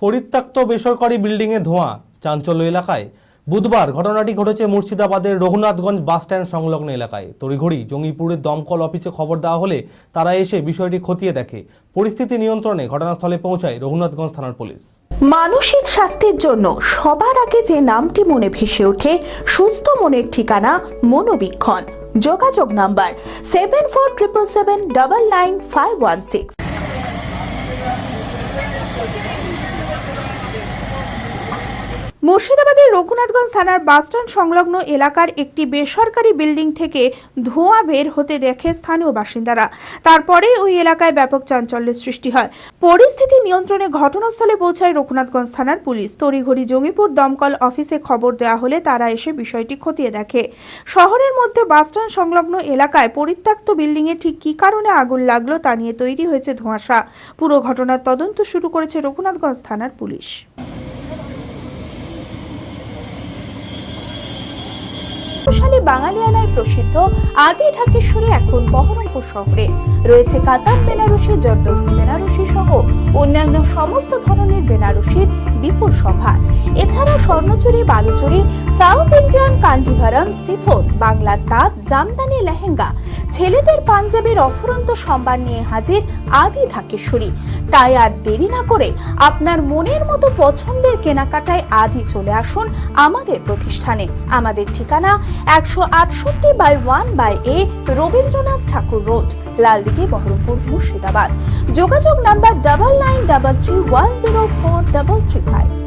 পরিত্যক্ত বেসরকারি বিল্ডিংয়ে ধোঁয়া, চাঞ্চল্য এলাকায়। বুধবার ঘটনাটি ঘটেছে মুর্শিদাবাদের রঘুনাথগঞ্জ বাসস্ট্যান্ড সংলগ্ন এলাকায়। তড়িঘড়ি জঙ্গিপুরের দমকল অফিসে খবর দেওয়া হলে তারা এসে বিষয়টি খতিয়ে দেখে। পরিস্থিতি নিয়ন্ত্রণে ঘটনাস্থলে পৌঁছায় রঘুনাথগঞ্জ থানার পুলিশ। মানসিক স্বাস্থ্যের জন্য সবার আগে যে নামটি মনে ভেসে ওঠে, সুস্থ মনের ঠিকানা মনোবীক্ষণ। যোগাযোগ নাম্বার 7477799516। মুর্শিদাবাদের রঘুনাথগঞ্জ থানার বাসস্ট্যান্ড সংলগ্ন এলাকার একটি বেসরকারি বিল্ডিং থেকে ধোঁয়া বের হতে দেখে স্থানীয় বাসিন্দারা। তারপরেই ওই এলাকায় ব্যাপক চাঞ্চল্যের সৃষ্টি হয়। পরিস্থিতি নিয়ন্ত্রণে ঘটনাস্থলে পৌঁছায় রঘুনাথগঞ্জ থানার পুলিশ। তড়িঘড়ি জঙ্গিপুর দমকল অফিসে খবর দেওয়া হলে তারা এসে বিষয়টি খতিয়ে দেখে। শহরের মধ্যে বাসস্ট্যান্ড সংলগ্ন এলাকায় পরিত্যক্ত বিল্ডিংয়ে ঠিক কী কারণে আগুন লাগলো তা নিয়ে তৈরি হয়েছে ধোঁয়াশা। পুরো ঘটনার তদন্ত শুরু করেছে রঘুনাথগঞ্জ থানার পুলিশ। বাঙালিয়ানায় প্রসিদ্ধ আদি ঢাকেশ্বরী এখন বহরমপুর শহরে রয়েছে কাতার বেনারসি, জর্দোসি বেনারসি সহ অন্যান্য সমস্ত ধরনের বেনারসির বিপুল সম্ভার। এছাড়া Swarnachari, Baluchari, South Indian Kanjeevaram, chiffon, বাংলার তাঁত, জামদানি, লেহেঙ্গা, ছেলেদের পাঞ্জাবির অফুরন্ত সম্ভার নিয়ে হাজির আদি ঢাকেশ্বরী। তাই আর দেরি না করে আপনার মনের মতো পছন্দের কেনাকাটায় আজই চলে আসুন আমাদের প্রতিষ্ঠানে। আমাদের ঠিকানা 168/1/A রবীন্দ্রনাথ ঠাকুর রোড, লালদিঘি, বহরমপুর, মুর্শিদাবাদ। যোগাযোগ নাম্বার 9933104335।